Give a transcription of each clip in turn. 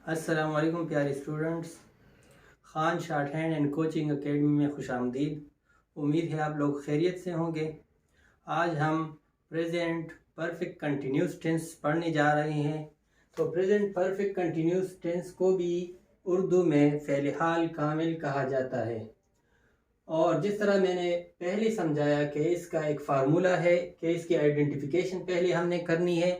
अस्सलाम वालेकुम प्यारे students. Khan short hand and coaching academy में खुशामदीद। उम्मीद है आप लोग खैरियत से होंगे। आज हम प्रेजेंट परफेक्ट कंटिन्यूस टेंस पढ़ने जा रहे हैं। तो प्रेजेंट परफेक्ट कंटिन्यूस टेंस को भी उर्दू में फ़ेल हाल कामिल कहा जाता है। और जिस तरह मैंने पहले समझाया कि इसका एक फार्मूला है कि इसकी आइडेंटिफिकेशन पहले हमने करनी है।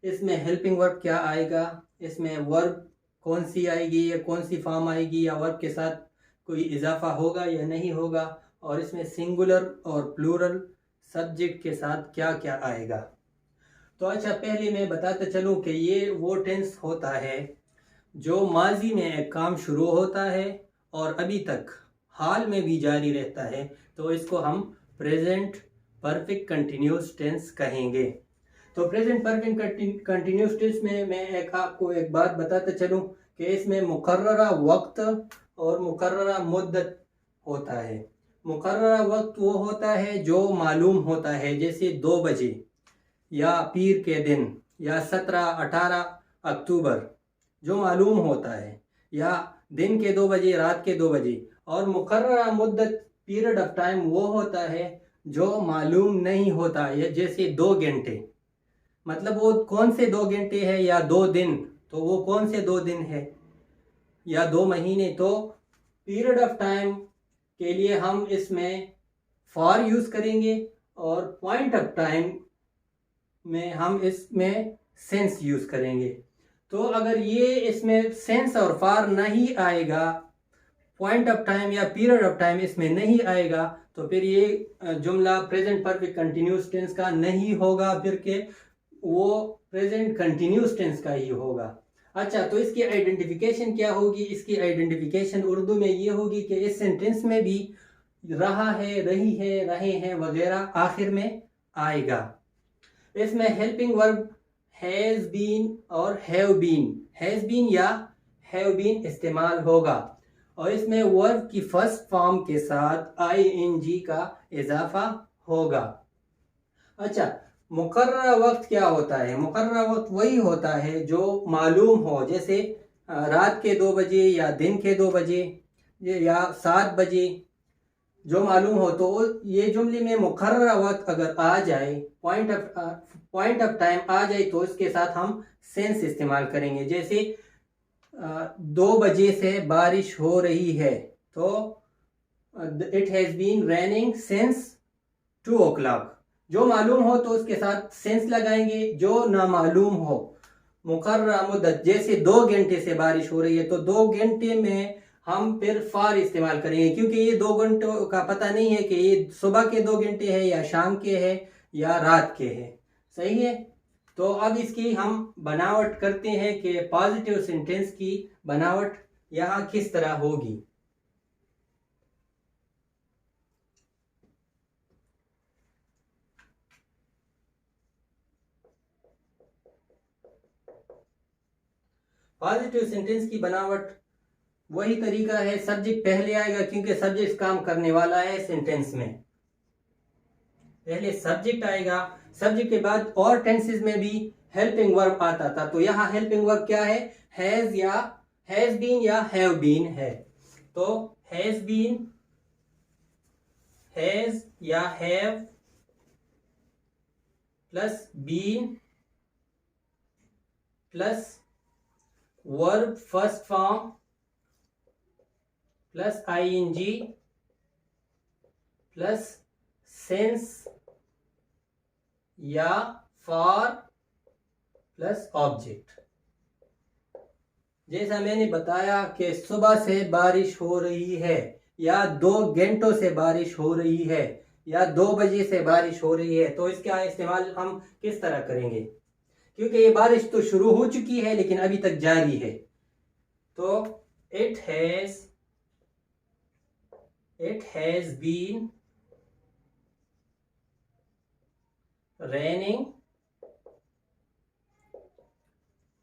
इसमें हेल्पिंग वर्ब क्या आएगा, इसमें वर्ब कौन सी आएगी या कौन सी फॉर्म आएगी, या वर्ब के साथ कोई इजाफा होगा या नहीं होगा, और इसमें सिंगुलर और प्लूरल सब्जेक्ट के साथ क्या क्या आएगा। तो अच्छा, पहले मैं बताता चलूँ कि ये वो टेंस होता है जो माजी में एक काम शुरू होता है और अभी तक हाल में भी जारी रहता है, तो इसको हम प्रेजेंट परफेक्ट कंटिन्यूस टेंस कहेंगे। तो प्रेजेंट परफेक्ट कंटिन्यूस टेंस में मैं आपको एक बात बताते चलूं कि इसमें मुकर्ररा वक्त और मुकर्ररा मुद्दत होता है। मुकर्ररा वक्त वो होता है जो मालूम होता है, जैसे 2 बजे या पीर के दिन या 17-18 अक्टूबर जो मालूम होता है, या दिन के 2 बजे रात के 2 बजे। और मुकर्ररा मुद्दत पीरियड ऑफ टाइम वो होता है जो मालूम नहीं होता है, जैसे 2 घंटे, मतलब वो कौन से 2 घंटे है, या 2 दिन तो वो कौन से 2 दिन है, या 2 महीने। तो पीरियड ऑफ टाइम के लिए हम इसमें फॉर यूज करेंगे, और पॉइंट ऑफ टाइम में हम इसमें सेंस यूज करेंगे। तो अगर ये इसमें सेंस और फॉर नहीं आएगा, पॉइंट ऑफ टाइम या पीरियड ऑफ टाइम इसमें नहीं आएगा, तो फिर ये जुमला प्रेजेंट परफेक्ट कंटिन्यूस टेंस का नहीं होगा, फिर के वो प्रेजेंट कंटिन्यूस टेंस का ही होगा। अच्छा, तो इसकी आइडेंटिफिकेशन क्या होगी? इसकी आइडेंटिफिकेशन उर्दू में ये होगी कि इस सेंटेंस में भी रहा है, रही है, रहे हैं वगैरह आखिर में आएगा। इसमें हेल्पिंग वर्ब हैज बीन और हैव बीन या हैव बीन इस्तेमाल होगा, और इसमें वर्ब की फर्स्ट फॉर्म के साथ आईएनजी का इजाफा होगा। अच्छा, मुकर्ररा वक्त क्या होता है? मुकर्ररा वक्त वही होता है जो मालूम हो, जैसे रात के 2 बजे या दिन के 2 बजे या 7 बजे जो मालूम हो। तो ये जुमले में मुकर्ररा वक्त अगर आ जाए, पॉइंट ऑफ टाइम आ जाए, तो इसके साथ हम सेंस इस्तेमाल करेंगे। जैसे 2 बजे से बारिश हो रही है, तो it has been raining since 2 o'clock। जो मालूम हो तो उसके साथ सेंस लगाएंगे, जो ना मालूम हो मुकर्ररा मुद्दत, जैसे 2 घंटे से बारिश हो रही है, तो 2 घंटे में हम फिर फार इस्तेमाल करेंगे, क्योंकि ये 2 घंटों का पता नहीं है कि ये सुबह के 2 घंटे है या शाम के है या रात के है। सही है। तो अब इसकी हम बनावट करते हैं कि पॉजिटिव सेंटेंस की बनावट यहाँ किस तरह होगी। पॉजिटिव सेंटेंस की बनावट वही तरीका है, सब्जेक्ट पहले आएगा, क्योंकि सब्जेक्ट काम करने वाला है सेंटेंस में। पहले सब्जेक्ट आएगा, सब्जेक्ट के बाद और टेंसेस में भी हेल्पिंग वर्ब आता था। तो यहाँ हेल्पिंग वर्ब क्या है? हैज या हैज बीन या हैव बीन है। तो हैज बीन, हैज या have plus been plus verb first form plus ING plus since या फॉर प्लस ऑब्जेक्ट। जैसा मैंने बताया कि सुबह से बारिश हो रही है, या 2 घंटों से बारिश हो रही है, या 2 बजे से बारिश हो रही है, तो इसका इस्तेमाल हम किस तरह करेंगे? क्योंकि ये बारिश तो शुरू हो चुकी है लेकिन अभी तक जारी है। तो इट हैज बीन रेनिंग।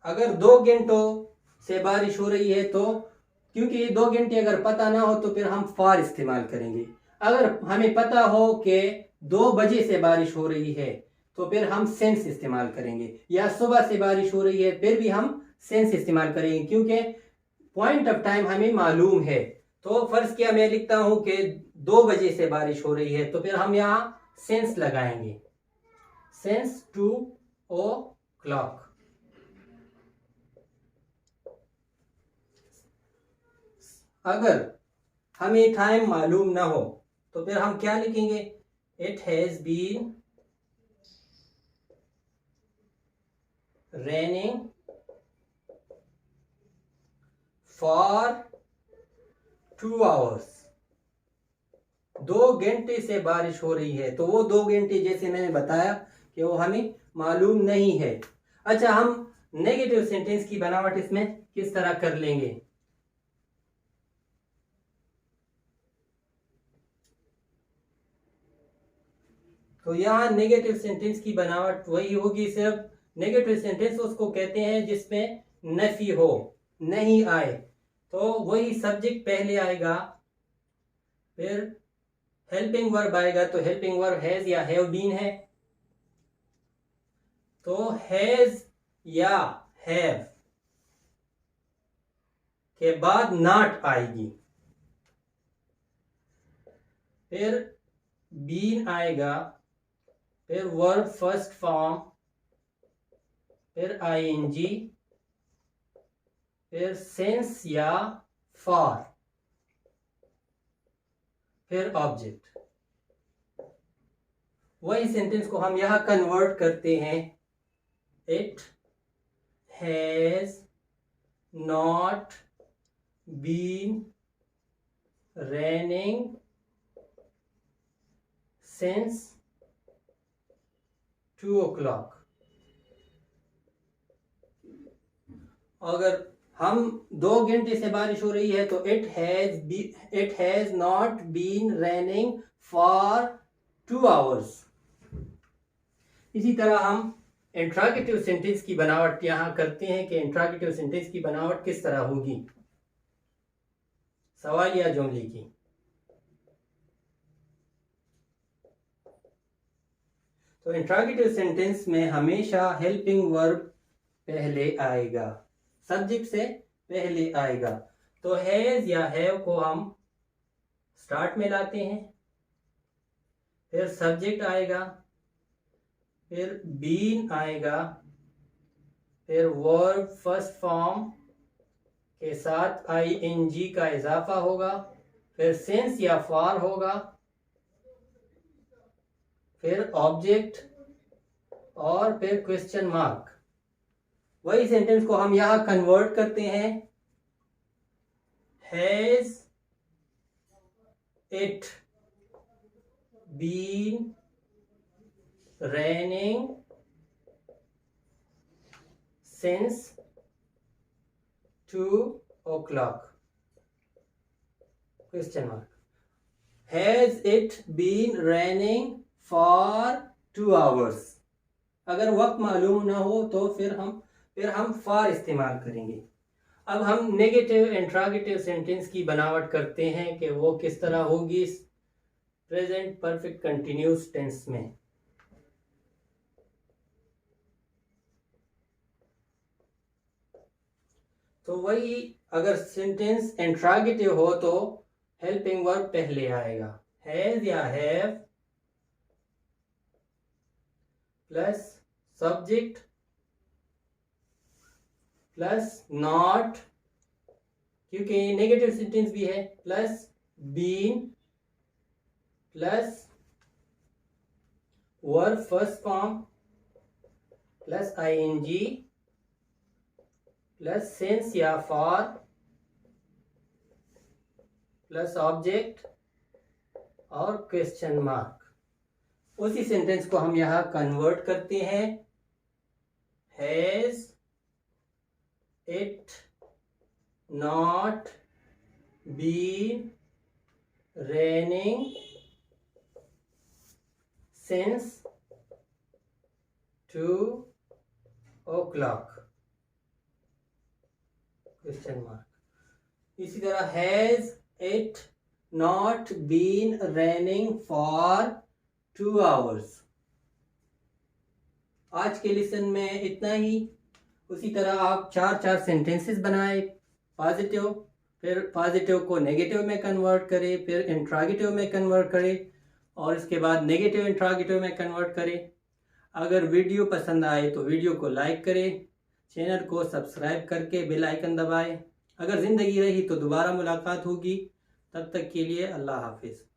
अगर 2 घंटों से बारिश हो रही है, तो क्योंकि ये 2 घंटे अगर पता ना हो तो फिर हम फॉर इस्तेमाल करेंगे। अगर हमें पता हो कि 2 बजे से बारिश हो रही है, तो फिर हम सेंस इस्तेमाल करेंगे, या सुबह से बारिश हो रही है फिर भी हम सेंस इस्तेमाल करेंगे, क्योंकि पॉइंट ऑफ टाइम हमें मालूम है। तो फर्ज किया मैं लिखता हूं कि 2 बजे से बारिश हो रही है, तो फिर हम यहां सेंस लगाएंगे, सेंस 2 o'clock। अगर हमें टाइम मालूम ना हो तो फिर हम क्या लिखेंगे, it has been raining for 2 hours। 2 घंटे से बारिश हो रही है, तो वो 2 घंटे जैसे मैंने बताया कि वो हमें मालूम नहीं है। अच्छा, हम नेगेटिव सेंटेंस की बनावट इसमें किस तरह कर लेंगे। तो यहाँ नेगेटिव सेंटेंस की बनावट वही होगी, सिर्फ नेगेटिव सेंटेंस उसको कहते हैं जिसमें नफी हो, नहीं आए। तो वही सब्जेक्ट पहले आएगा, फिर हेल्पिंग वर्ब आएगा, तो हेल्पिंग वर्ब हैज या हैव बीन है, तो हैज या हैव के बाद नॉट आएगी, फिर बीन आएगा, फिर वर्ब फर्स्ट फॉर्म, फिर आईएनजी, फिर सेंस या फॉर, फिर ऑब्जेक्ट। वही सेंटेंस को हम यहां कन्वर्ट करते हैं, it has not been raining since 2 o'clock। अगर हम 2 घंटे से बारिश हो रही है तो it has not been raining for 2 hours। इसी तरह हम इंट्रोगेटिव सेंटेंस की बनावट यहां करते हैं कि इंट्रोगेटिव सेंटेंस की बनावट किस तरह होगी, सवाल या जुमले की। तो इंट्रोगेटिव सेंटेंस में हमेशा हेल्पिंग वर्ब पहले आएगा, सब्जेक्ट से पहले आएगा। तो हैज या हैव को हम स्टार्ट में लाते हैं, फिर सब्जेक्ट आएगा, फिर बीन आएगा, फिर वर्ब फर्स्ट फॉर्म के साथ आईएनजी का इजाफा होगा, फिर सेंस या फॉर होगा, फिर ऑब्जेक्ट और फिर क्वेश्चन मार्क। वही सेंटेंस को हम यहां कन्वर्ट करते हैं, has it been raining since 2 o'clock, question mark. Has it been raining for 2 hours। अगर वक्त मालूम ना हो तो फिर हम फॉर इस्तेमाल करेंगे। अब हम नेगेटिव इंट्रोगेटिव सेंटेंस की बनावट करते हैं कि वो किस तरह होगी प्रेजेंट परफेक्ट कंटिन्यूस टेंस में। तो वही, अगर सेंटेंस इंट्रोगेटिव हो तो हेल्पिंग वर्ब पहले आएगा, हैज या have plus subject plus not, क्योंकि नेगेटिव सेंटेंस भी है, plus been plus verb first form plus ING plus since या फॉर प्लस ऑब्जेक्ट और क्वेश्चन मार्क। उसी सेंटेंस को हम यहां कन्वर्ट करते हैं, has it not been raining since 2 o'clock, question mark. इसी तरह has it not been raining for 2 hours। आज के लेसन में इतना ही। उसी तरह आप 4 सेंटेंसेस बनाए पॉजिटिव, फिर पॉजिटिव को नेगेटिव में कन्वर्ट करें, फिर इंट्रागेटिव में कन्वर्ट करें और इसके बाद नेगेटिव इंट्रागेटिव में कन्वर्ट करें। अगर वीडियो पसंद आए तो वीडियो को लाइक करें, चैनल को सब्सक्राइब करके बेल आइकन दबाएं। अगर ज़िंदगी रही तो दोबारा मुलाकात होगी। तब तक के लिए अल्लाह हाफिज़।